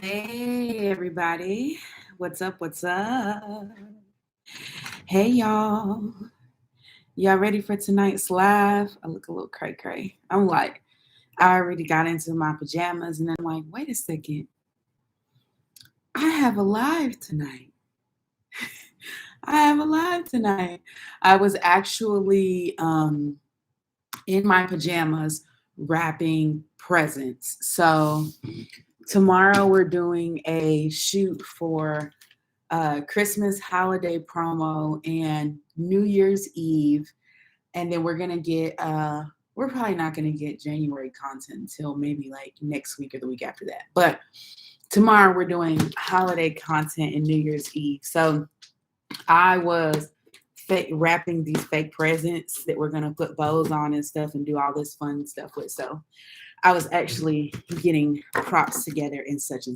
Hey, everybody. What's up? What's up? Hey, y'all. Y'all ready for tonight's live? I look a little cray-cray. I'm like, I already got into my pajamas, and then I'm like, wait a second. I have a live tonight. I have a live tonight. I was actually in my pajamas wrapping presents. So tomorrow we're doing a shoot for Christmas holiday promo and New Year's Eve. And then we're gonna get we're probably not gonna get January content until maybe like next week or the week after that. But tomorrow we're doing holiday content and New Year's Eve. So I was wrapping these fake presents that we're gonna put bows on and stuff and do all this fun stuff with. So I was actually getting props together and such.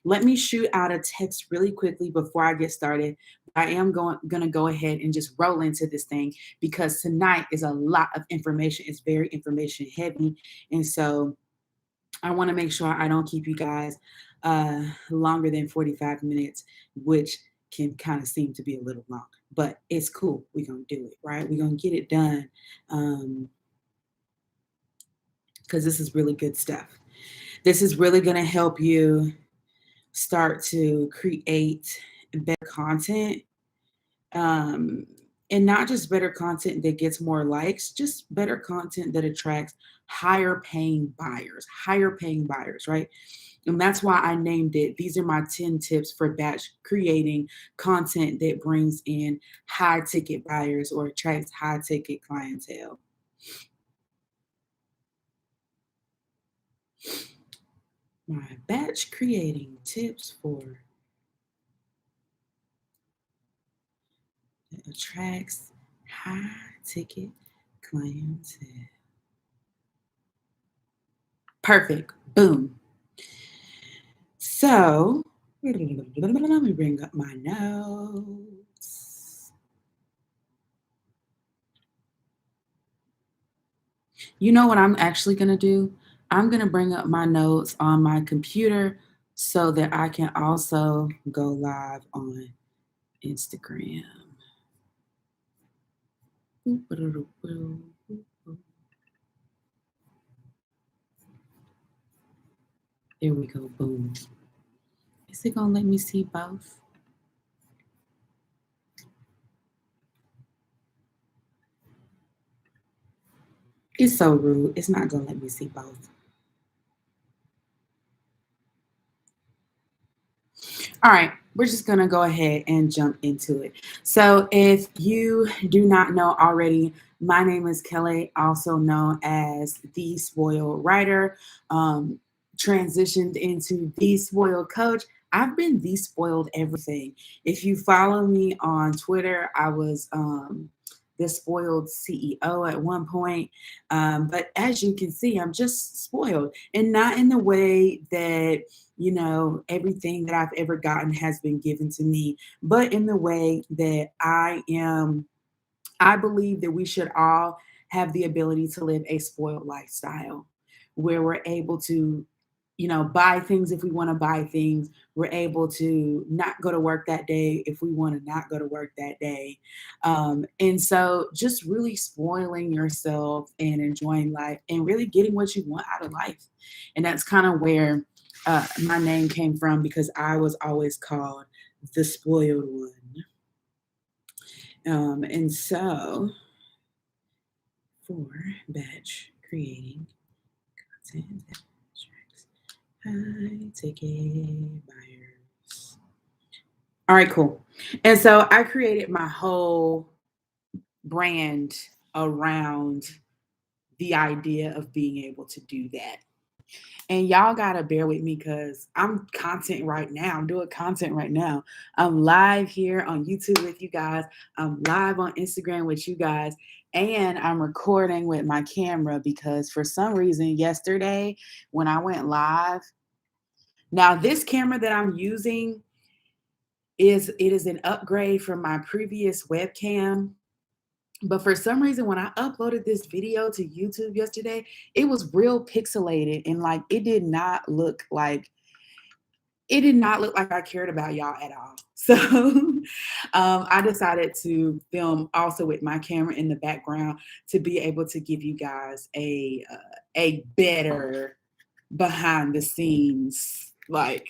Let me shoot out a text really quickly before I get started. I am going to go ahead and just roll into this thing because tonight is a lot of information. It's very information heavy. And so I want to make sure I don't keep you guys longer than 45 minutes, which can kind of seem to be a little long. But it's cool. We're going to do it, right? We're going to get it done because this is really good stuff. This is really going to help you start to create better content, and not just better content that gets more likes, just better content that attracts higher paying buyers, right? And that's why I named it. These are my 10 tips for batch creating content that brings in high ticket buyers or attracts high ticket clientele. My batch creating tips for that attracts high ticket clientele. Perfect. Boom. So let me bring up my notes. You know what I'm actually going to do? I'm going to bring up my notes on my computer so that I can also go live on Instagram. There we go. Boom. Is it going to let me see both? It's so rude. It's not going to let me see both. All right, we're just going to go ahead and jump into it. So if you do not know already, my name is Kelly, also known as The Spoiled Writer, transitioned into The Spoiled Coach. I've been The Spoiled everything. If you follow me on Twitter, I was the spoiled CEO at one point. But as you can see, I'm just spoiled, and not in the way that everything that I've ever gotten has been given to me, but in the way that I believe that we should all have the ability to live a spoiled lifestyle where we're able to, buy things if we want to buy things. We're able to not go to work that day if we want to not go to work that day. And so just really spoiling yourself and enjoying life and really getting what you want out of life. And that's kind of where my name came from, because I was always called the spoiled one. And so for batch creating content that attracts high ticket buyers. All right, cool. And so I created my whole brand around the idea of being able to do that. And y'all gotta bear with me because I'm content right now. I'm doing content right now. I'm live here on YouTube with you guys. I'm live on Instagram with you guys. And I'm recording with my camera because for some reason yesterday when I went live, now this camera that I'm using is an upgrade from my previous webcam. But for some reason, when I uploaded this video to YouTube yesterday, it was real pixelated and like it did not look like it did not look like I cared about y'all at all. So I decided to film also with my camera in the background to be able to give you guys a better behind the scenes, like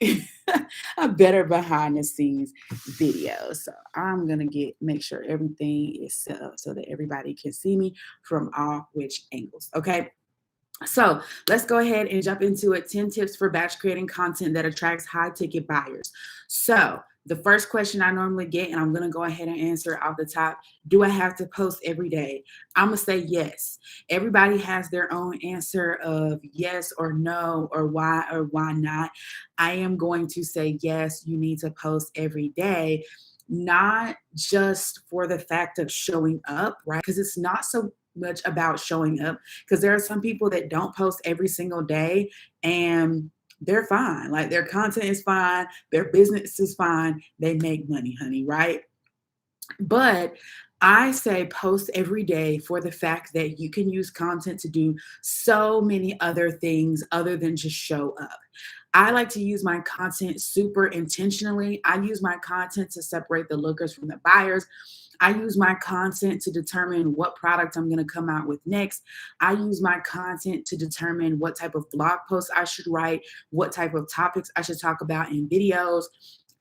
a better behind the scenes video. So I'm gonna make sure everything is set up so that everybody can see me from all which angles. Okay. So let's go ahead and jump into it. 10 tips for batch creating content that attracts high ticket buyers. So the first question I normally get, and I'm going to go ahead and answer off the top, do I have to post every day? I'm going to say yes. Everybody has their own answer of yes or no or why not. I am going to say yes, you need to post every day, not just for the fact of showing up, right? Because it's not so much about showing up, because there are some people that don't post every single day and they're fine. Like their content is fine, their business is fine, they make money, honey, right? But I say post every day for the fact that you can use content to do so many other things other than just show up. I like to use my content super intentionally. I use my content to separate the lookers from the buyers. I use my content to determine what product I'm going to come out with next. I use my content to determine what type of blog posts I should write, what type of topics I should talk about in videos.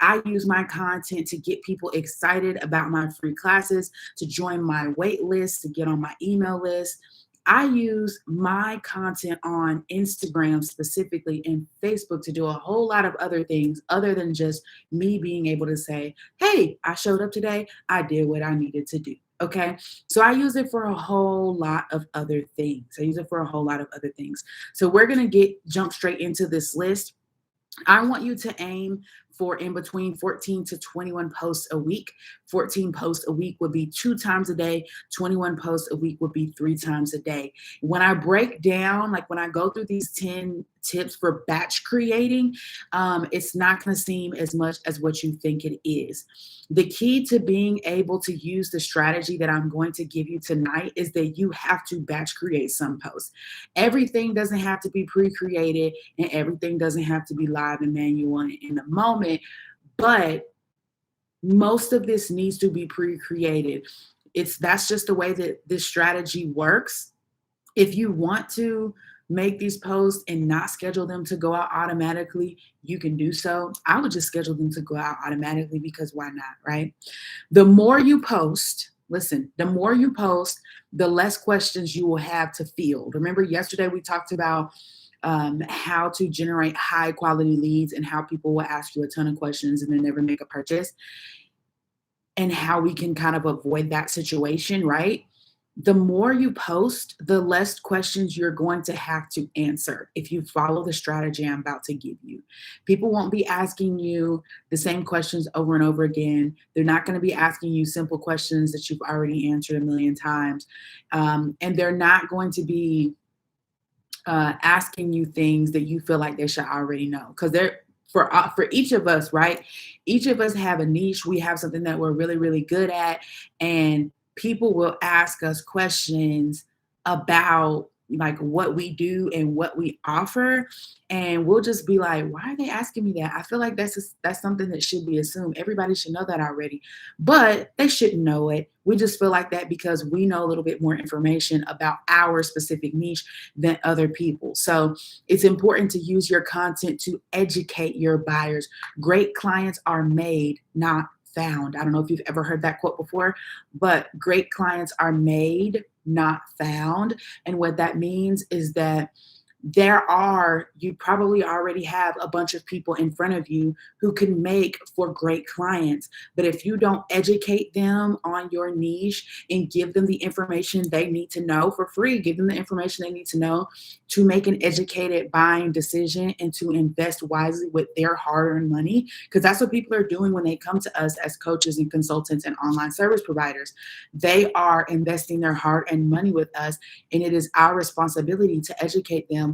I use my content to get people excited about my free classes, to join my wait list, to get on my email list. I use my content on Instagram specifically and Facebook to do a whole lot of other things other than just me being able to say, hey, I showed up today. I did what I needed to do. Okay. So I use it for a whole lot of other things. So we're going to jump straight into this list. I want you to aim for in between 14 to 21 posts a week. 14 posts a week would be 2 times a day. 21 posts a week would be 3 times a day. When I break down, like when I go through these 10 tips for batch creating, it's not going to seem as much as what you think it is. The key to being able to use the strategy that I'm going to give you tonight is that you have to batch create some posts. Everything doesn't have to be pre-created and everything doesn't have to be live and manual in the moment, but most of this needs to be pre-created. That's just the way that this strategy works. If you want to make these posts and not schedule them to go out automatically, you can do so. I would just schedule them to go out automatically because why not, right? The more you post, the more you post, the less questions you will have to field. Remember yesterday we talked about how to generate high quality leads and how people will ask you a ton of questions and then never make a purchase, and how we can kind of avoid that situation, right? The more you post, the less questions you're going to have to answer if you follow the strategy I'm about to give you. People won't be asking you the same questions over and over again. They're not going to be asking you simple questions that you've already answered a million times. And they're not going to be asking you things that you feel like they should already know. Because for each of us, right? Each of us have a niche. We have something that we're really, really good at. And people will ask us questions about like what we do and what we offer, and we'll just be like, why are they asking me that? I feel like that's something that should be assumed. Everybody should know that already, but they shouldn't know it. We just feel like that because we know a little bit more information about our specific niche than other people. So it's important to use your content to educate your buyers. Great clients are made, not found. I don't know if you've ever heard that quote before, but great clients are made, not found. And what that means is that you probably already have a bunch of people in front of you who can make for great clients. But if you don't educate them on your niche and give them the information they need to know for free, give them the information they need to know to make an educated buying decision and to invest wisely with their hard-earned money, because that's what people are doing when they come to us as coaches and consultants and online service providers. They are investing their hard-earned money with us, and it is our responsibility to educate them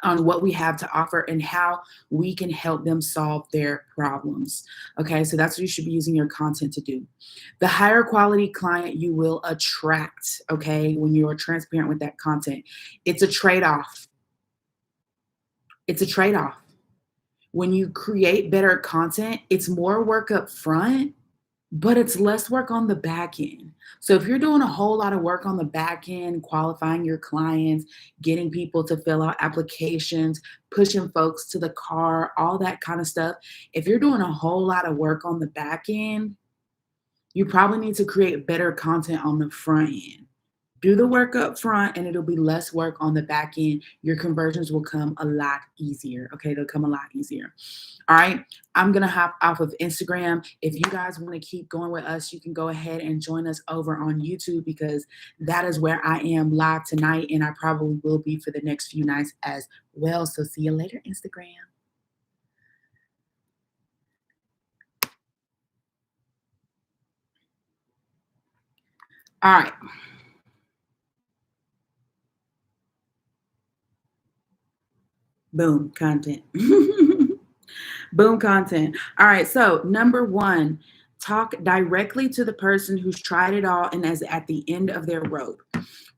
on what we have to offer and how we can help them solve their problems. Okay, so that's what you should be using your content to do. The higher quality client you will attract, okay, when you are transparent with that content, it's a trade-off. It's a trade-off. When you create better content, it's more work up front, but it's less work on the back end. So if you're doing a whole lot of work on the back end, qualifying your clients, getting people to fill out applications, pushing folks to the car, all that kind of stuff, if you're doing a whole lot of work on the back end, you probably need to create better content on the front end. Do the work up front and it'll be less work on the back end. Your conversions will come a lot easier. Okay, they'll come a lot easier. All right, I'm gonna hop off of Instagram. If you guys want to keep going with us, you can go ahead and join us over on YouTube because that is where I am live tonight, and I probably will be for the next few nights as well. So see you later, Instagram. All right. Boom, content. Boom, content. All right. So, number one, talk directly to the person who's tried it all and is at the end of their rope.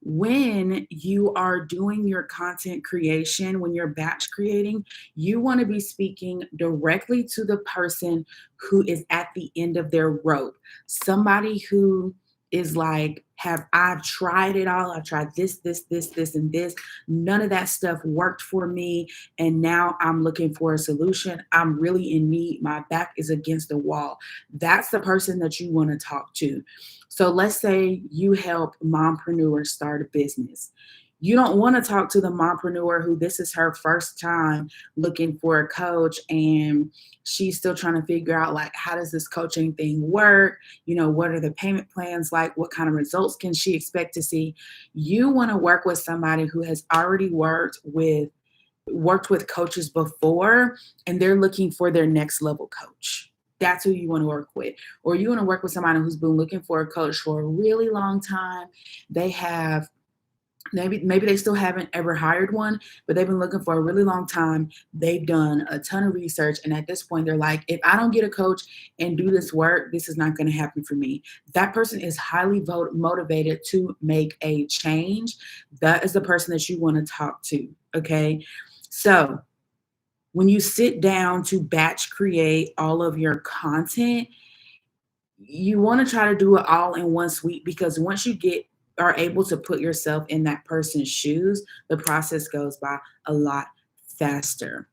When you are doing your content creation, when you're batch creating, you want to be speaking directly to the person who is at the end of their rope. Somebody who is like, have I've tried it all. I've tried this, and this. None of that stuff worked for me. And now I'm looking for a solution. I'm really in need. My back is against the wall. That's the person that you want to talk to. So let's say you help mompreneurs start a business. You don't want to talk to the mompreneur who this is her first time looking for a coach and she's still trying to figure out like how does this coaching thing work? You know, what are the payment plans like? What kind of results can she expect to see? You want to work with somebody who has already worked with coaches before and they're looking for their next level coach. That's who you want to work with. Or you want to work with somebody who's been looking for a coach for a really long time. They have maybe they still haven't ever hired one, but they've been looking for a really long time. They've done a ton of research. And at this point, they're like, if I don't get a coach and do this work, this is not going to happen for me. That person is highly motivated to make a change. That is the person that you want to talk to. Okay. So when you sit down to batch create all of your content, you want to try to do it all in one sweep because once you are able to put yourself in that person's shoes, the process goes by a lot faster.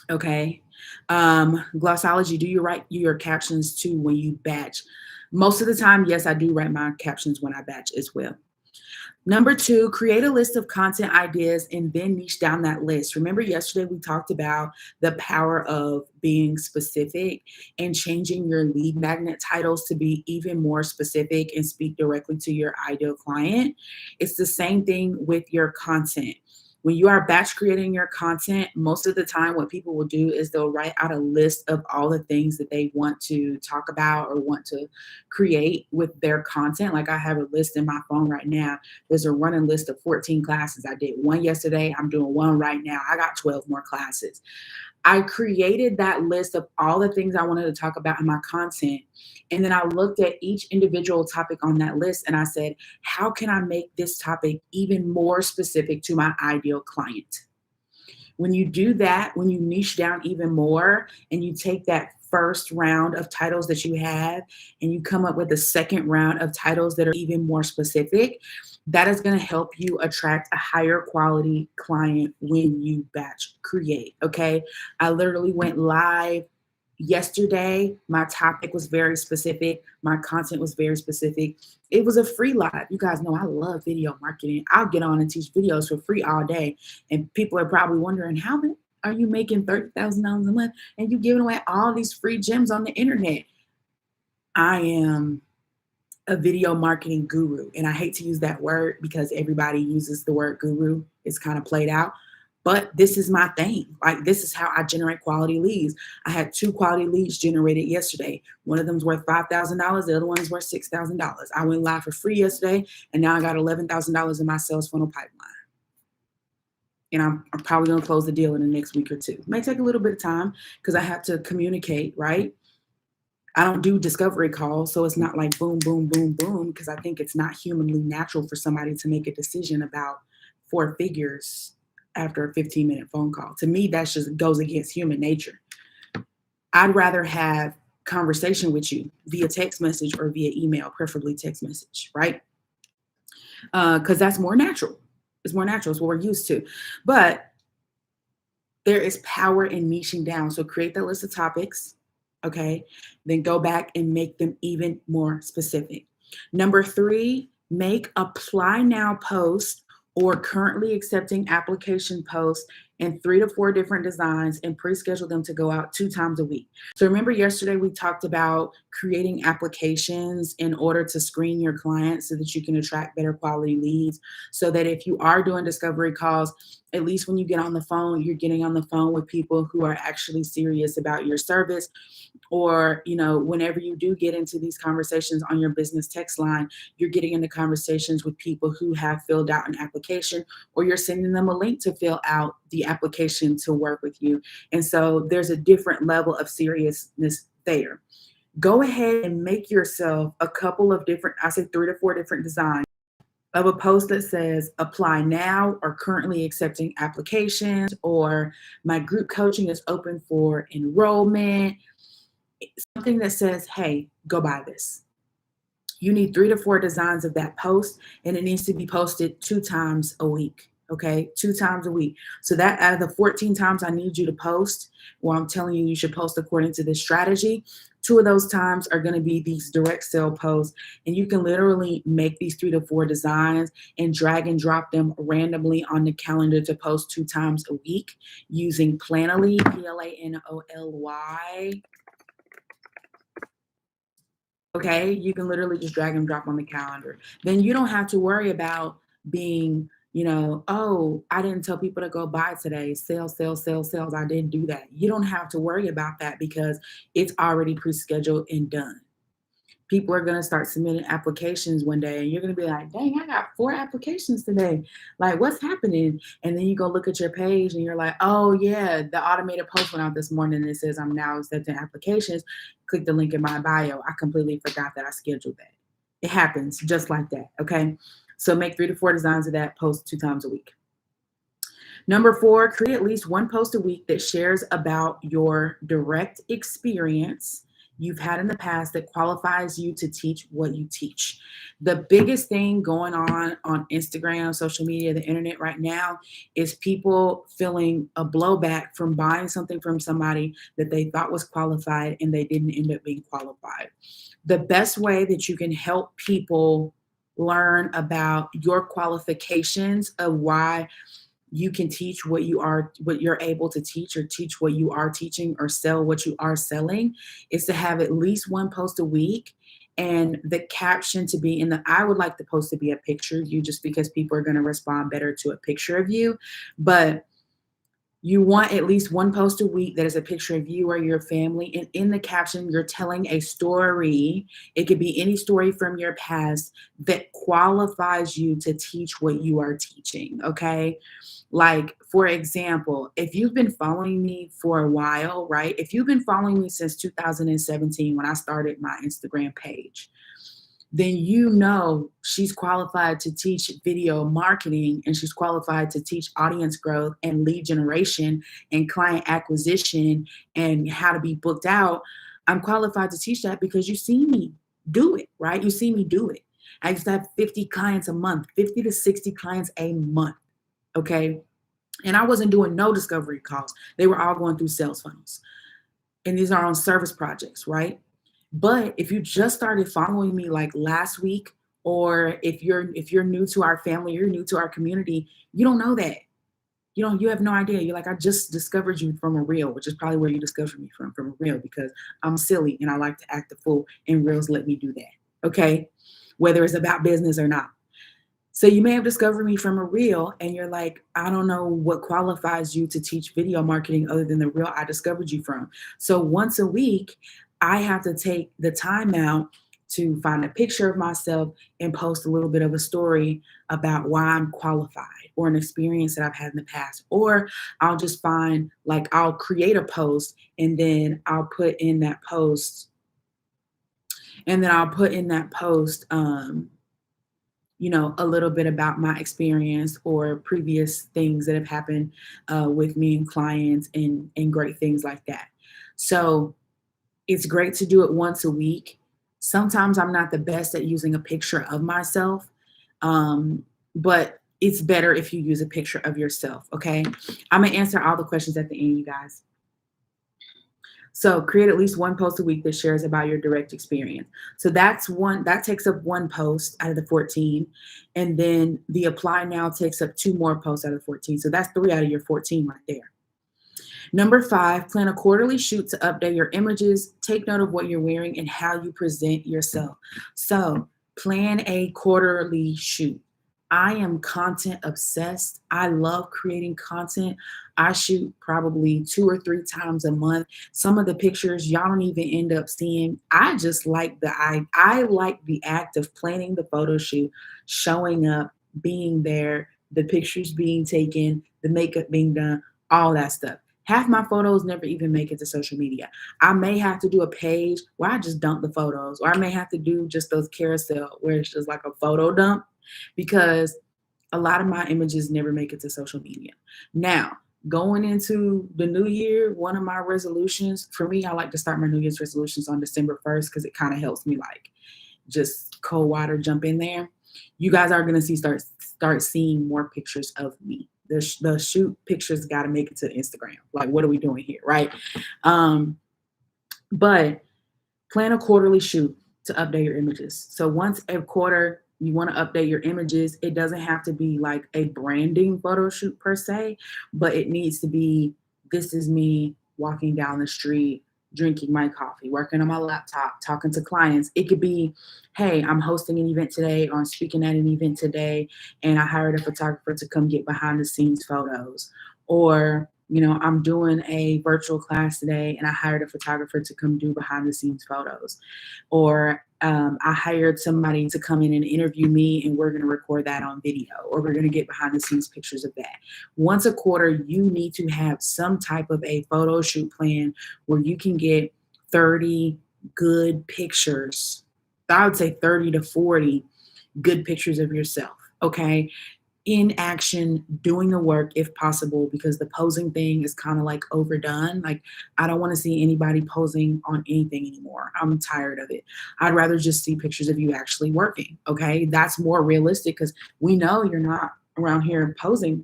Okay. Glossology, do you write your captions too when you batch? Most of the time, yes, I do write my captions when I batch as well. Number two, create a list of content ideas and then niche down that list. Remember yesterday we talked about the power of being specific and changing your lead magnet titles to be even more specific and speak directly to your ideal client. It's the same thing with your content. When you are batch creating your content, most of the time what people will do is they'll write out a list of all the things that they want to talk about or want to create with their content. Like I have a list in my phone right now. There's a running list of 14 classes. I did one yesterday. I'm doing one right now. I got 12 more classes. I created that list of all the things I wanted to talk about in my content. And then I looked at each individual topic on that list and I said, how can I make this topic even more specific to my ideal client? When you do that, when you niche down even more and you take that first round of titles that you have and you come up with a second round of titles that are even more specific, that is going to help you attract a higher quality client when you batch create. Okay. I literally went live yesterday. My topic was very specific. My content was very specific. It was a free live. You guys know I love video marketing. I'll get on and teach videos for free all day. And people are probably wondering, how are you making $30,000 a month and you giving away all these free gems on the internet? I am a video marketing guru. And I hate to use that word because everybody uses the word guru. It's kind of played out. But this is my thing. Like, this is how I generate quality leads. I had 2 quality leads generated yesterday. One of them's worth $5,000. The other one is worth $6,000. I went live for free yesterday, and now I got $11,000 in my sales funnel pipeline. And I'm probably going to close the deal in the next week or 2. It may take a little bit of time because I have to communicate, right? I don't do discovery calls, so it's not like boom, boom, boom, boom, because I think it's not humanly natural for somebody to make a decision about 4 figures after a 15-minute phone call. To me, that just goes against human nature. I'd rather have conversation with you via text message or via email, preferably text message, right? Because that's more natural. It's more natural. It's what we're used to. But there is power in niching down. So create that list of topics, okay? Then go back and make them even more specific. Number 3, make apply now post or currently accepting application posts in 3 to 4 different designs and pre-schedule them to go out 2 times a week. So remember yesterday we talked about creating applications in order to screen your clients so that you can attract better quality leads, so that if you are doing discovery calls, at least when you get on the phone, you're getting on the phone with people who are actually serious about your service. Or, whenever you do get into these conversations on your business text line, you're getting into conversations with people who have filled out an application, or you're sending them a link to fill out the application to work with you. And so there's a different level of seriousness there. Go ahead and make yourself a couple of different, I say 3 to 4 different designs of a post that says apply now or currently accepting applications, or my group coaching is open for enrollment. Something that says, hey, go buy this. You need 3 to 4 designs of that post, and it needs to be posted 2 times a week. Okay, 2 times a week. So that out of the 14 times I need you to post, well, I'm telling you, you should post according to this strategy. 2 of those times are going to be these direct sale posts, and you can literally make these 3 to 4 designs and drag and drop them randomly on the calendar to post 2 times a week using Planoly, Planoly. Okay, you can literally just drag and drop on the calendar. Then you don't have to worry about being, oh, I didn't tell people to go buy today. Sales, sales, sales, sales. I didn't do that. You don't have to worry about that because it's already pre-scheduled and done. People are going to start submitting applications one day, and you're going to be like, dang, I got 4 applications today. Like, what's happening? And then you go look at your page and you're like, oh yeah, the automated post went out this morning and it says I'm now accepting applications. Click the link in my bio. I completely forgot that I scheduled that. It happens just like that. Okay. So make 3 to 4 designs of that, post 2 times a week. Number 4, create at least 1 post a week that shares about your direct experience you've had in the past that qualifies you to teach what you teach. The biggest thing going on Instagram, social media, the internet right now is people feeling a blowback from buying something from somebody that they thought was qualified and they didn't end up being qualified. The best way that you can help people learn about your qualifications of why you can teach what you're able to teach, or teach what you are teaching, or sell what you are selling, is to have at least 1 post a week, and the caption to be I would like the post to be a picture of you, just because people are going to respond better to a picture of you. But you want at least 1 post a week that is a picture of you or your family. And in the caption, you're telling a story. It could be any story from your past that qualifies you to teach what you are teaching. Okay. Like, for example, if you've been following me for a while, right? If you've been following me since 2017, when I started my Instagram page, then she's qualified to teach video marketing, and she's qualified to teach audience growth and lead generation and client acquisition and how to be booked out. I'm qualified to teach that because you see me do it, right? You see me do it. I used to have 50 clients a month, 50 to 60 clients a month, okay? And I wasn't doing no discovery calls. They were all going through sales funnels. And these are on service projects, right? But if you just started following me like last week, or if you're new to our family, you're new to our community, you don't know that. You have no idea. You're like, I just discovered you from a reel, which is probably where you discovered me from a reel, because I'm silly and I like to act a fool, and reels let me do that. Okay. Whether it's about business or not. So you may have discovered me from a reel, and you're like, I don't know what qualifies you to teach video marketing other than the reel I discovered you from. So once a week, I have to take the time out to find a picture of myself and post a little bit of a story about why I'm qualified, or an experience that I've had in the past. Or I'll just find, like, I'll create a post, and then I'll put in that post, a little bit about my experience or previous things that have happened with me and clients and great things like that. So it's great to do it once a week. Sometimes I'm not the best at using a picture of myself, but it's better if you use a picture of yourself. Okay. I'm going to answer all the questions at the end, you guys. So create at least one post a week that shares about your direct experience. So that takes up one post out of the 14. And then the apply now takes up 2 more posts out of the 14. So that's 3 out of your 14 right there. Number 5, plan a quarterly shoot to update your images. Take note of what you're wearing and how you present yourself. So plan a quarterly shoot. I am content obsessed. I love creating content. I shoot probably 2 or 3 times a month. Some of the pictures y'all don't even end up seeing. I just like I like the act of planning the photo shoot, showing up, being there, the pictures being taken, the makeup being done, all that stuff. Half my photos never even make it to social media. I may have to do a page where I just dump the photos, or I may have to do just those carousel where it's just like a photo dump, because a lot of my images never make it to social media. Now, going into the new year, one of my resolutions, for me, I like to start my New Year's resolutions on December 1st because it kind of helps me like just cold water jump in there. You guys are going to start seeing more pictures of me. The shoot pictures got to make it to Instagram. Like, what are we doing here, right? But plan a quarterly shoot to update your images. So once a quarter, you want to update your images. It doesn't have to be like a branding photo shoot per se, but it needs to be, this is me walking down the street, drinking my coffee, working on my laptop, talking to clients. It could be, hey, I'm hosting an event today, or I'm speaking at an event today, and I hired a photographer to come get behind the scenes photos. Or, I'm doing a virtual class today and I hired a photographer to come do behind the scenes photos. Or I hired somebody to come in and interview me, and we're going to record that on video, or we're going to get behind the scenes pictures of that. Once a quarter, you need to have some type of a photo shoot plan where you can get 30 good pictures. I would say 30 to 40 good pictures of yourself. Okay. In action, doing the work if possible, because the posing thing is kind of like overdone. Like, I don't want to see anybody posing on anything anymore. I'm tired of it. I'd rather just see pictures of you actually working. Okay. That's more realistic because we know you're not around here posing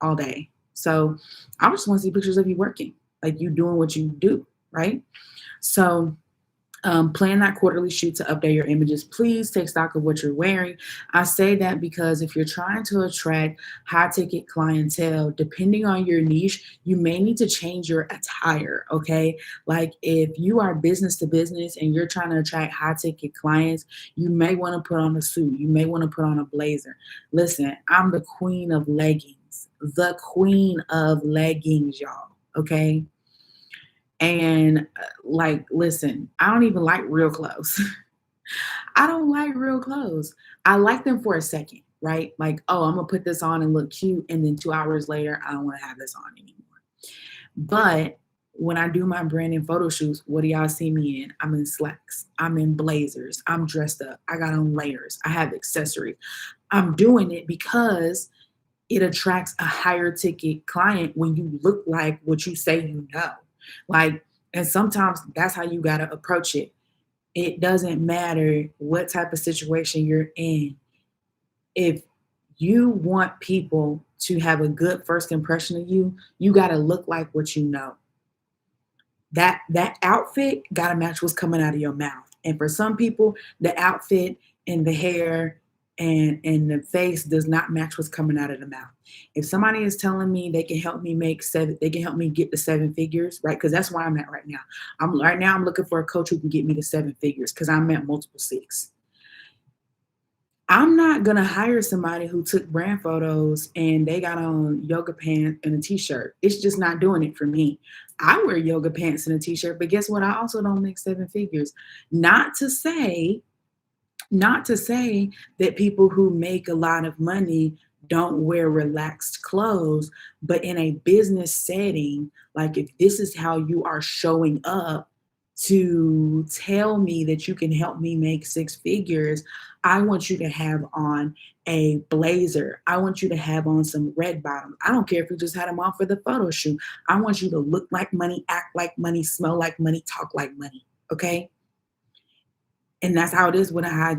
all day. So I just want to see pictures of you working, like you doing what you do. Right. So plan that quarterly shoot to update your images. Please take stock of what you're wearing. I say that because if you're trying to attract high ticket clientele, depending on your niche, you may need to change your attire. Okay. Like if you are business to business and you're trying to attract high ticket clients, you may want to put on a suit. You may want to put on a blazer. Listen, I'm the queen of leggings, y'all. Okay. And listen, I don't even like real clothes. I don't like real clothes. I like them for a second, right? Like, oh, I'm going to put this on and look cute. And then 2 hours later, I don't want to have this on anymore. But when I do my branding photo shoots, what do y'all see me in? I'm in slacks. I'm in blazers. I'm dressed up. I got on layers. I have accessories. I'm doing it because it attracts a higher ticket client when you look like what you say you know. And sometimes that's how you got to approach it. It doesn't matter what type of situation you're in. If you want people to have a good first impression of you, you got to look like what you know. That outfit got to match what's coming out of your mouth. And for some people, the outfit and the hair and the face does not match what's coming out of the mouth. If somebody is telling me they can help me they can help me get to 7 figures, right? Because that's where I'm at right now. I'm looking for a coach who can get me to 7 figures because I'm at multiple 6. I'm not going to hire somebody who took brand photos and they got on yoga pants and a t-shirt. It's just not doing it for me. I wear yoga pants and a t-shirt, but guess what? I also don't make 7 figures. Not to say that people who make a lot of money don't wear relaxed clothes, but in a business setting, like if this is how you are showing up to tell me that you can help me make 6 figures, I want you to have on a blazer. I want you to have on some red bottoms. I don't care if you just had them on for the photo shoot. I want you to look like money, act like money, smell like money, talk like money. Okay. And that's how it is with a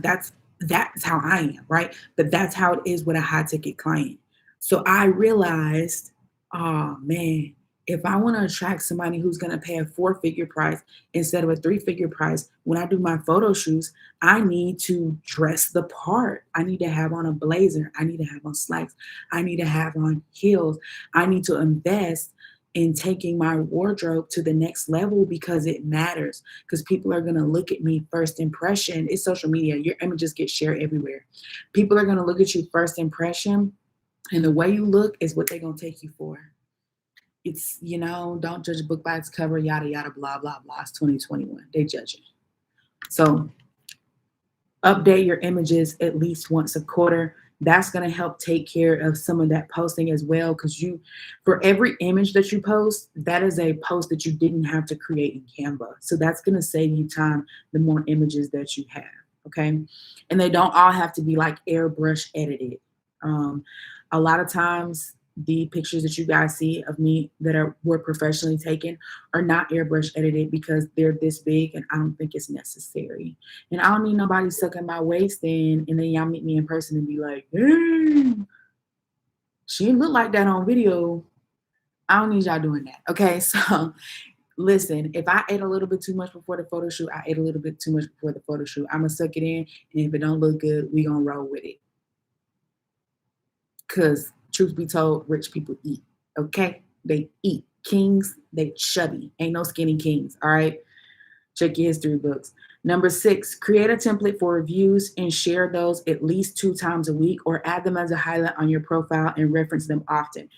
that's how I am, right? But that's how it is with a high ticket client. So I realized, oh man, if I want to attract somebody who's going to pay a 4-figure price instead of a 3-figure price, when I do my photo shoots, I need to dress the part. I need to have on a blazer. I need to have on slacks. I need to have on heels. I need to invest in taking my wardrobe to the next level because it matters. Because people are going to look at me first impression. It's social media. Your images get shared everywhere. People are going to look at you first impression, and the way you look is what they're going to take you for. It's, don't judge a book by its cover, yada, yada, blah, blah, blah. It's 2021. They judge it. So update your images at least once a quarter. That's going to help take care of some of that posting as well, because for every image that you post, that is a post that you didn't have to create in Canva. So that's going to save you time the more images that you have. Okay. And they don't all have to be like airbrush edited. A lot of times the pictures that you guys see of me that were professionally taken are not airbrush edited because they're this big and I don't think it's necessary. And I don't need nobody sucking my waist in and then y'all meet me in person and be like, hey, she didn't look like that on video. I don't need y'all doing that. Okay, so listen, if I ate a little bit too much before the photo shoot, I ate a little bit too much before the photo shoot. I'm going to suck it in, and if it don't look good, we going to roll with it. Because truth be told, rich people eat, okay? They eat. Kings, they chubby. Ain't no skinny kings, all right? Check your history books. Number 6, create a template for reviews and share those at least 2 times a week, or add them as a highlight on your profile and reference them often.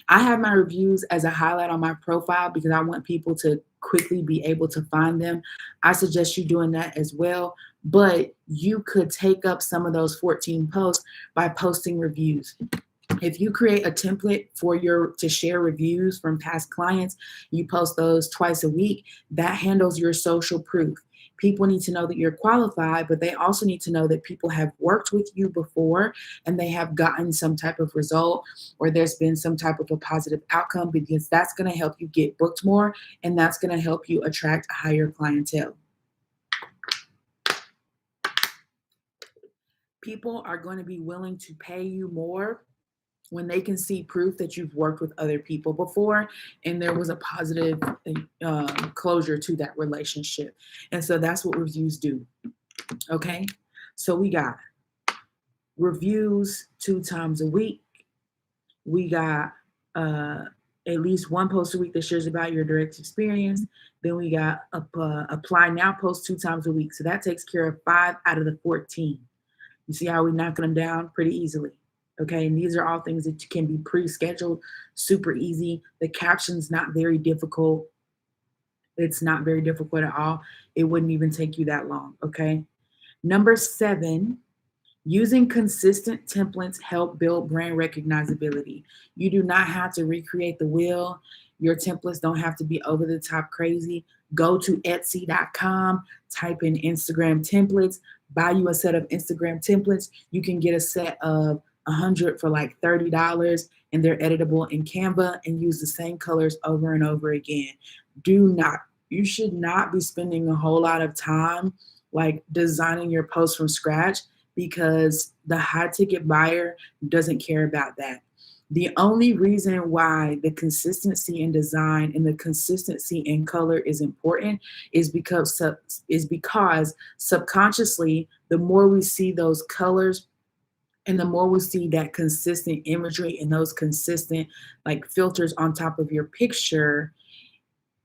I have my reviews as a highlight on my profile because I want people to quickly be able to find them. I suggest you doing that as well, but you could take up some of those 14 posts by posting reviews. If you create a template to share reviews from past clients, you post those twice a week, that handles your social proof. People need to know that you're qualified, but they also need to know that people have worked with you before and they have gotten some type of result, or there's been some type of a positive outcome, because that's going to help you get booked more, and that's going to help you attract a higher clientele. People are going to be willing to pay you more when they can see proof that you've worked with other people before and there was a positive closure to that relationship. And so that's what reviews do. Okay. So we got reviews 2 times a week. We got at least 1 post a week that shares about your direct experience. Then we got apply now post 2 times a week. So that takes care of 5 out of the 14. You see how we're knocking them down pretty easily. Okay, and these are all things that can be pre-scheduled, super easy. The caption's not very difficult. It's not very difficult at all. It wouldn't even take you that long, okay? Number 7, using consistent templates help build brand recognizability. You do not have to recreate the wheel. Your templates don't have to be over the top crazy. Go to Etsy.com, type in Instagram templates, buy you a set of Instagram templates. You can get a set of 100 for like $30, and they're editable in Canva and use the same colors over and over again. You should not be spending a whole lot of time like designing your post from scratch, because the high ticket buyer doesn't care about that. The only reason why the consistency in design and the consistency in color is important is because subconsciously, the more we see those colors and the more we see that consistent imagery and those consistent like filters on top of your picture,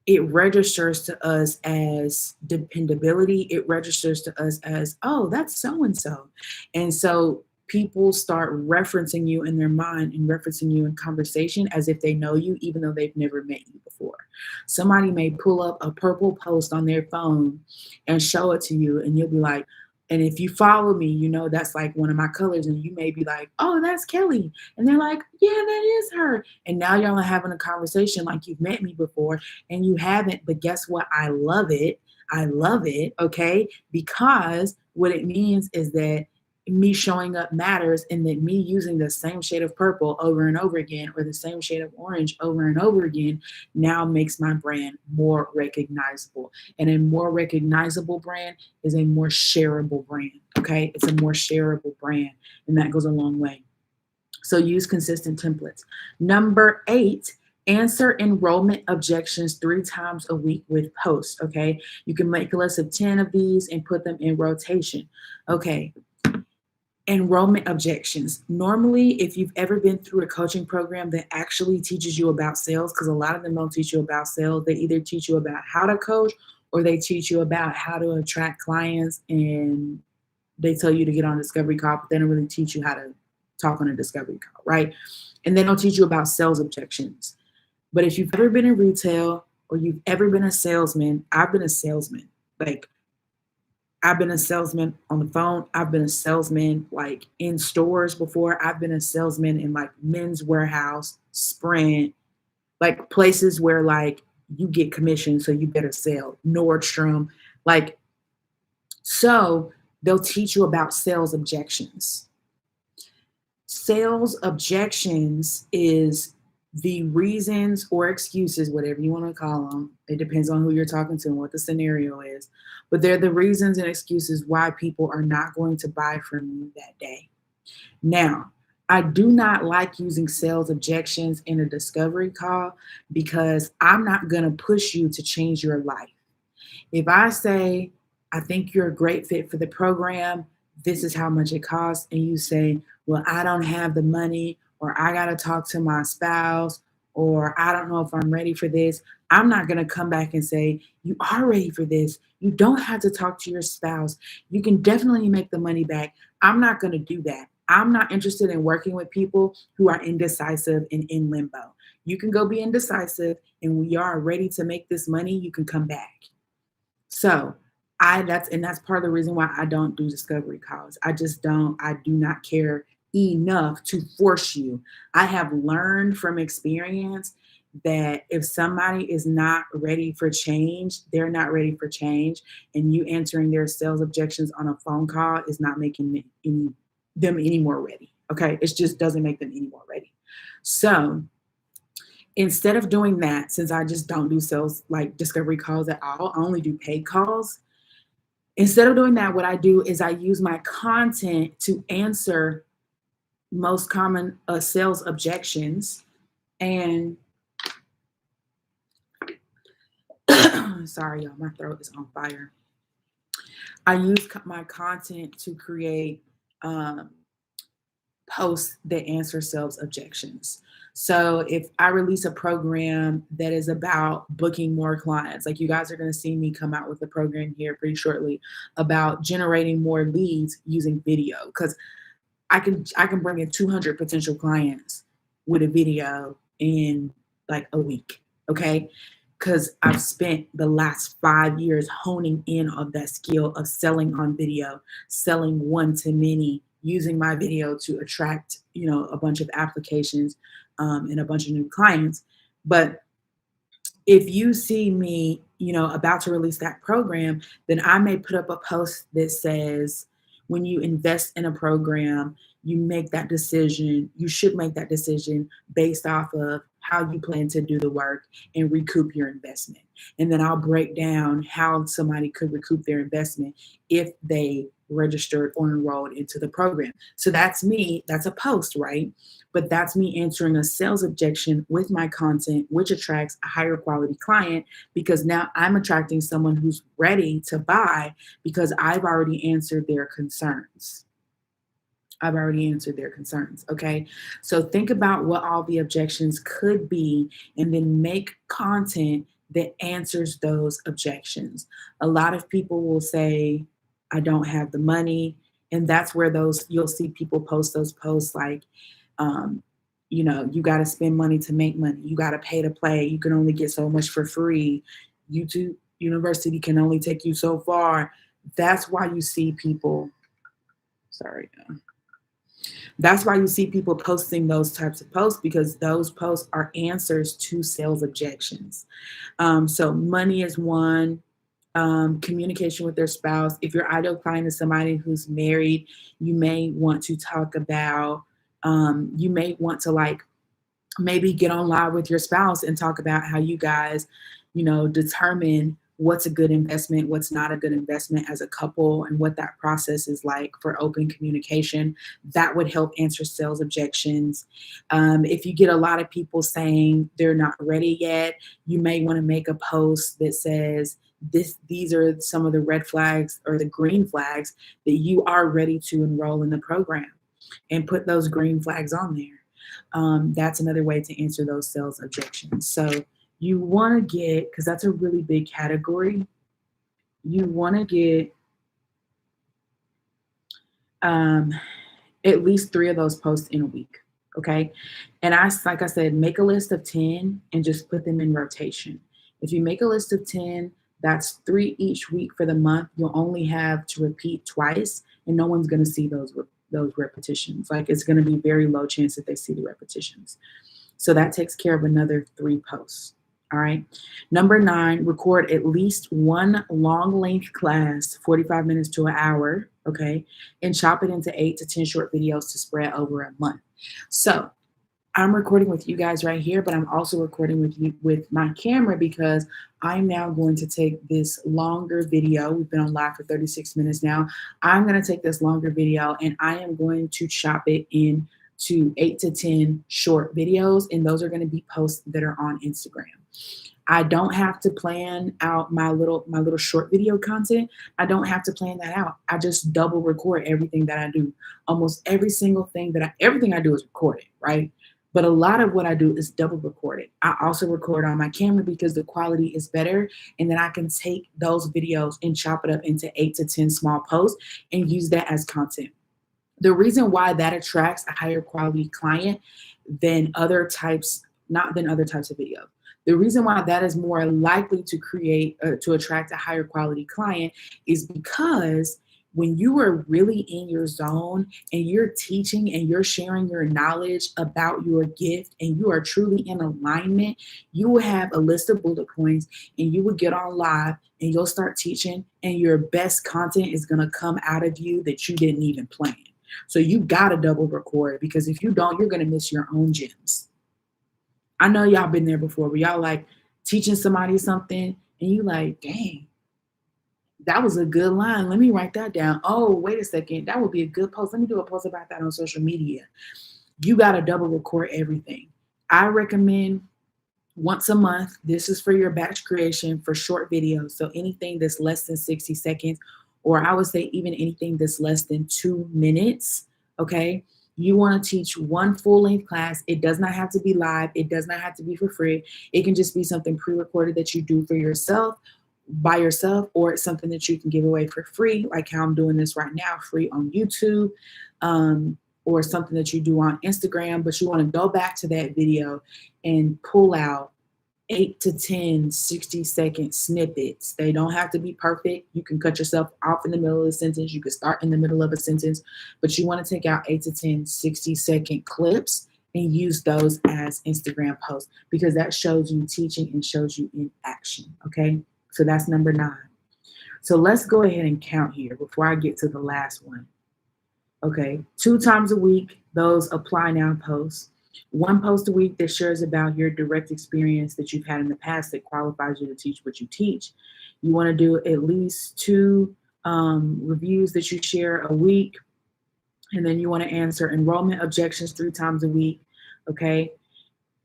it registers to us as dependability. It registers to us as, oh, that's so-and-so. And so people start referencing you in their mind and referencing you in conversation as if they know you, even though they've never met you before. Somebody may pull up a purple post on their phone and show it to you, and you'll be like, and if you follow me, you know that's like one of my colors, and you may be like, oh, that's Kelly. And they're like, yeah, that is her. And now y'all are having a conversation like you've met me before, and you haven't. But guess what? I love it. I love it, okay? Because what it means is that me showing up matters, and that me using the same shade of purple over and over again, or the same shade of orange over and over again, now makes my brand more recognizable. And a more recognizable brand is a more shareable brand. Okay, it's a more shareable brand, and that goes a long way. So use consistent templates. Number 8, answer enrollment objections 3 times a week with posts. Okay, you can make a list of 10 of these and put them in rotation. Okay, enrollment objections. Normally, if you've ever been through a coaching program that actually teaches you about sales, because a lot of them don't teach you about sales, they either teach you about how to coach, or they teach you about how to attract clients, and they tell you to get on a discovery call, but they don't really teach you how to talk on a discovery call, right? And they don't teach you about sales objections. But if you've ever been in retail, or you've ever been a salesman, I've been a salesman. Like, I've been a salesman on the phone. I've been a salesman like in stores before. I've been a salesman in like Men's Warehouse, Sprint, like places where like you get commission, so you better sell. Nordstrom, like, so they'll teach you about sales objections. Sales objections is the reasons or excuses, whatever you want to call them. It depends on who you're talking to and what the scenario is. But they're the reasons and excuses why people are not going to buy from you that day. Now, I do not like using sales objections in a discovery call, because I'm not going to push you to change your life. If I say, I think you're a great fit for the program, this is how much it costs, and you say, well, I don't have the money, or I got to talk to my spouse, or I don't know if I'm ready for this, I'm not going to come back and say, you are ready for this. You don't have to talk to your spouse. You can definitely make the money back. I'm not going to do that. I'm not interested in working with people who are indecisive and in limbo. You can go be indecisive, and when you are ready to make this money, you can come back. So that's part of the reason why I don't do discovery calls. I do not care enough to force you. I have learned from experience that if somebody is not ready for change, they're not ready for change. And you answering their sales objections on a phone call is not making them any more ready. Okay, it just doesn't make them any more ready. So instead of doing that, since I just don't do sales like discovery calls at all, I only do paid calls. Instead of doing that, what I do is I use my content to answer most common sales objections. And sorry, y'all, my throat is on fire. I use my content to create posts that answer sales objections. So if I release a program that is about booking more clients, like you guys are going to see me come out with a program here pretty shortly about generating more leads using video, because I can bring in 200 potential clients with a video in like a week. Okay, because I've spent the last 5 years honing in on that skill of selling on video, selling one-to-many, using my video to attract, a bunch of applications and a bunch of new clients. But if you see me, about to release that program, then I may put up a post that says, when you invest in a program, you should make that decision based off of how you plan to do the work and recoup your investment. And then I'll break down how somebody could recoup their investment if they registered or enrolled into the program. So that's me. That's a post, right? But that's me answering a sales objection with my content, which attracts a higher quality client, because now I'm attracting someone who's ready to buy because I've already answered their concerns. Okay? So think about what all the objections could be, and then make content that answers those objections. A lot of people will say, I don't have the money. And that's where you'll see people post those posts like, you got to spend money to make money. You got to pay to play. You can only get so much for free. YouTube University can only take you so far. That's why you see people, that's why you see people posting those types of posts, because those posts are answers to sales objections. So money is one. Communication with their spouse. If your ideal client is somebody who's married, you may want to talk about, you may want to like maybe get on live with your spouse and talk about how you guys, determine what's a good investment, what's not a good investment as a couple, and what that process is like for open communication. That would help answer sales objections. If you get a lot of people saying they're not ready yet, you may want to make a post that says, these are some of the red flags or the green flags that you are ready to enroll in the program, and put those green flags on there. That's another way to answer those sales objections. So you want to get, because that's a really big category, you want to get at least 3 of those posts in a week. Okay. And like I said, make a list of 10 and just put them in rotation. If you make a list of 10, that's 3 each week for the month. You'll only have to repeat twice, and no one's going to see those repetitions. Like, it's going to be very low chance that they see the repetitions. So that takes care of another 3 posts. All right. Number 9, record at least one long length class, 45 minutes to an hour. Okay. And chop it into 8 to 10 short videos to spread over a month. So I'm recording with you guys right here, but I'm also recording with you with my camera, because I'm now going to take this longer video. We've been on live for 36 minutes now. I'm going to take this longer video and I am going to chop it into 8 to 10 short videos. And those are going to be posts that are on Instagram. I don't have to plan out my little short video content. I don't have to plan that out. I just double record everything that I do. Almost every single thing everything I do is recorded, right? But a lot of what I do is double recorded. I also record on my camera because the quality is better. And then I can take those videos and chop it up into 8 to 10 small posts and use that as content. The reason why that attracts a higher quality client than other types of videos. The reason why that is more likely to attract a higher quality client is because when you are really in your zone and you're teaching and you're sharing your knowledge about your gift and you are truly in alignment, you will have a list of bullet points and you will get on live and you'll start teaching, and your best content is going to come out of you that you didn't even plan. So you got to double record, because if you don't, you're going to miss your own gems. I know y'all been there before, where y'all like teaching somebody something and you like, dang, that was a good line. Let me write that down. Oh, wait a second. That would be a good post. Let me do a post about that on social media. You got to double record everything. I recommend once a month. This is for your batch creation for short videos. So anything that's less than 60 seconds, or I would say even anything that's less than 2 minutes. Okay. You want to teach one full-length class. It does not have to be live. It does not have to be for free. It can just be something pre-recorded that you do for yourself, by yourself, or it's something that you can give away for free, like how I'm doing this right now, free on YouTube, or something that you do on Instagram. But you want to go back to that video and pull out 8 to 10 60-second snippets. They don't have to be perfect. You can cut yourself off in the middle of a sentence. You can start in the middle of a sentence, but you want to take out 8 to 10 60-second clips and use those as Instagram posts, because that shows you teaching and shows you in action. Okay, so that's number 9. So let's go ahead and count here before I get to the last one. Okay, 2 times a week, those apply now posts. 1 post a week that shares about your direct experience that you've had in the past that qualifies you to teach what you teach. You want to do at least 2 reviews that you share a week. And then you want to answer enrollment objections 3 times a week. Okay.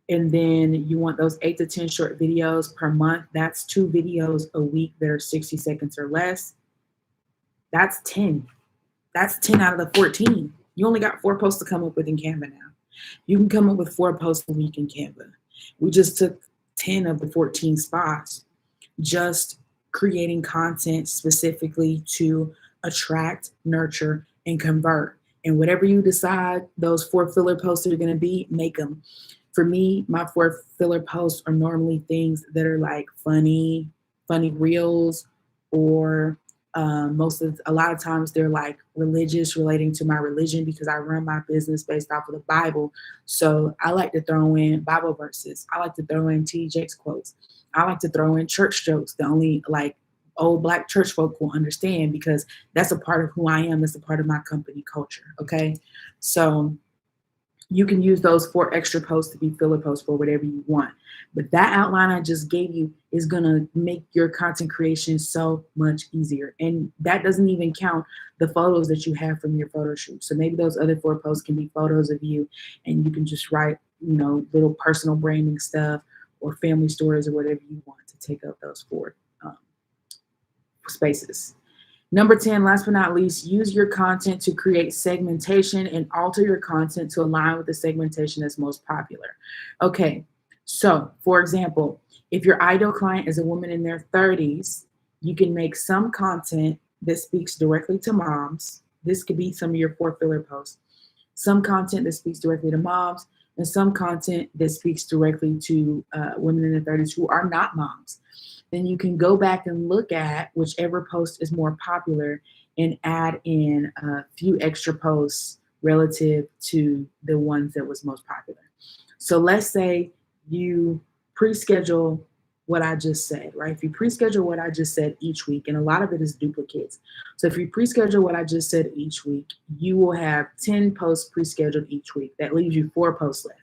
And then you want those 8 to 10 short videos per month. That's 2 videos a week that are 60 seconds or less. That's 10. That's 10 out of the 14. You only got 4 posts to come up with in Canva now. You can come up with 4 posts a week in Canva. We just took 10 of the 14 spots, just creating content specifically to attract, nurture, and convert. And whatever you decide those 4 filler posts are going to be, make them. For me, my 4 filler posts are normally things that are like funny reels, or a lot of times they're like religious, relating to my religion, because I run my business based off of the Bible. So I like to throw in Bible verses. I like to throw in TJ's quotes. I like to throw in church jokes that only like old Black church folk will understand, because that's a part of who I am. That's a part of my company culture. Okay. So you can use those 4 extra posts to be filler posts for whatever you want. But that outline I just gave you is going to make your content creation so much easier. And that doesn't even count the photos that you have from your photo shoot. So maybe those other 4 posts can be photos of you, and you can just write, little personal branding stuff or family stories or whatever you want to take up those 4 spaces. Number 10, last but not least, use your content to create segmentation and alter your content to align with the segmentation that's most popular. Okay, so for example, if your ideal client is a woman in their 30s, you can make some content that speaks directly to moms. This could be some of your 4 filler posts. Some content that speaks directly to moms, and some content that speaks directly to women in their 30s who are not moms. Then you can go back and look at whichever post is more popular and add in a few extra posts relative to the ones that was most popular. So let's say you pre-schedule what I just said, right? If you pre-schedule what I just said each week, and a lot of it is duplicates. So if you pre-schedule what I just said each week, you will have 10 posts pre-scheduled each week. That leaves you 4 posts left.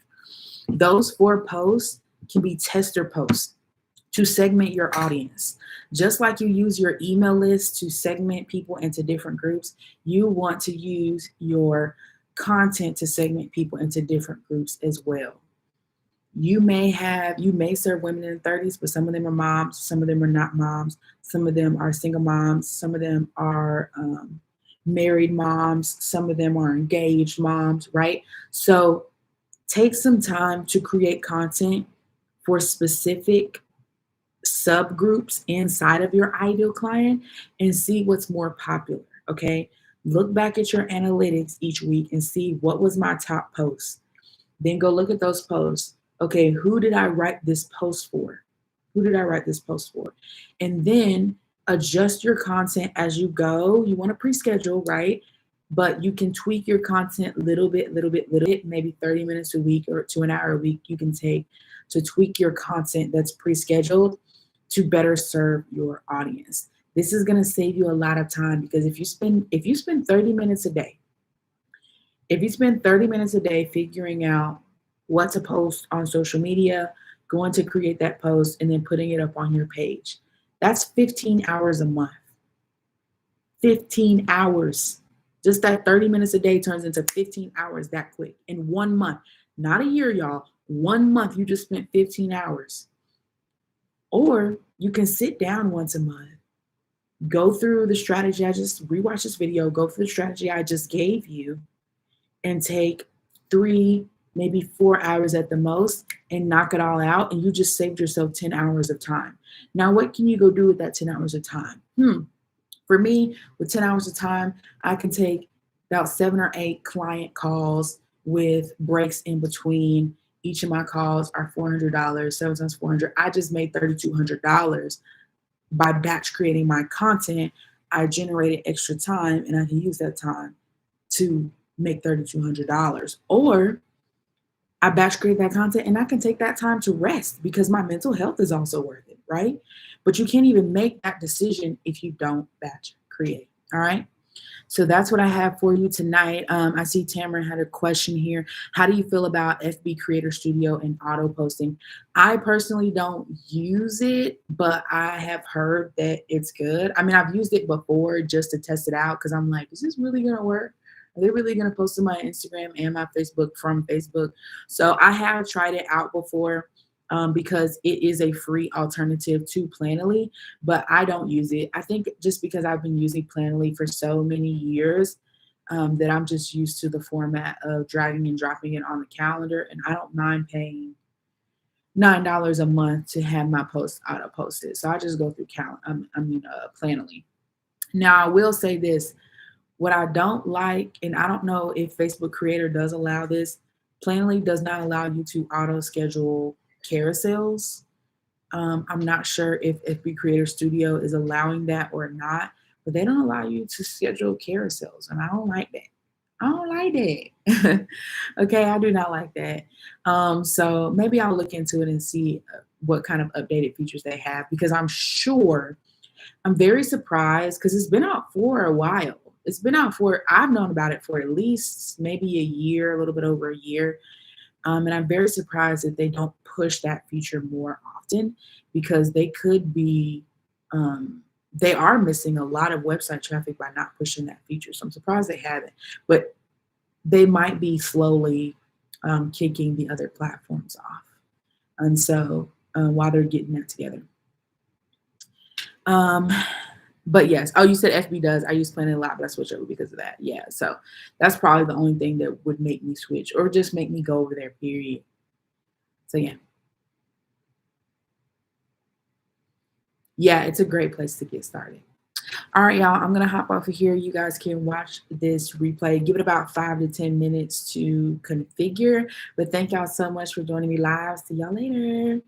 Those 4 posts can be tester posts to segment your audience. Just like you use your email list to segment people into different groups, you want to use your content to segment people into different groups as well. You may serve women in their 30s, but some of them are moms, some of them are not moms, some of them are single moms, some of them are married moms, some of them are engaged moms, right? So take some time to create content for specific subgroups inside of your ideal client and see what's more popular. Okay. Look back at your analytics each week and see what was my top post. Then go look at those posts. Okay. Who did I write this post for? And then adjust your content as you go. You want to pre-schedule, right? But you can tweak your content little bit, maybe 30 minutes a week or to an hour a week you can take to tweak your content that's pre-scheduled to better serve your audience. This is going to save you a lot of time, because if you spend 30 minutes a day, figuring out what to post on social media, going to create that post and then putting it up on your page, that's 15 hours a month. 15 hours. Just that 30 minutes a day turns into 15 hours that quick in 1 month. Not a year, y'all. 1 month, you just spent 15 hours. Or you can sit down once a month, go through the strategy. Rewatch this video, go through the strategy I just gave you, and take 3, maybe 4 hours at the most and knock it all out. And you just saved yourself 10 hours of time. Now, what can you go do with that 10 hours of time? For me, with 10 hours of time, I can take about 7 or 8 client calls with breaks in between. Each of my calls are $400, 7 times 400. I just made $3,200 by batch creating my content. I generated extra time, and I can use that time to make $3,200. Or I batch create that content and I can take that time to rest, because my mental health is also worth it, right? But you can't even make that decision if you don't batch create. All right. So that's what I have for you tonight. I see Tamara had a question here. How do you feel about FB Creator Studio and auto posting? I personally don't use it, but I have heard that it's good. I mean, I've used it before just to test it out, because I'm like, is this really going to work? Are they really going to post to my Instagram and my Facebook from Facebook? So I have tried it out before. Because it is a free alternative to Planoly, but I don't use it. I think just because I've been using Planoly for so many years that I'm just used to the format of dragging and dropping it on the calendar, and I don't mind paying $9 a month to have my post auto posted. So I just go through Planoly. Now, I will say this. What I don't like, and I don't know if Facebook Creator does allow this, Planoly does not allow you to auto schedule carousels. I'm not sure if FB Creator Studio is allowing that or not, but they don't allow you to schedule carousels, and I don't like that. Okay, I do not like that. So maybe I'll look into it and see what kind of updated features they have, because I'm sure I'm very surprised because it's been out for a while. It's been out for, I've known about it for at least maybe a year, a little bit over a year. And I'm very surprised that they don't push that feature more often because they could be, they are missing a lot of website traffic by not pushing that feature. So I'm surprised they haven't, but they might be slowly kicking the other platforms off. And so while they're getting that together. But yes, oh, you said FB does. I use Planet a lot, but I switch over because of that. Yeah, so that's probably the only thing that would make me switch or just make me go over there, period. So yeah. Yeah, it's a great place to get started. All right, y'all, I'm gonna hop off of here. You guys can watch this replay. Give it about 5 to 10 minutes to configure. But thank y'all so much for joining me live. See y'all later.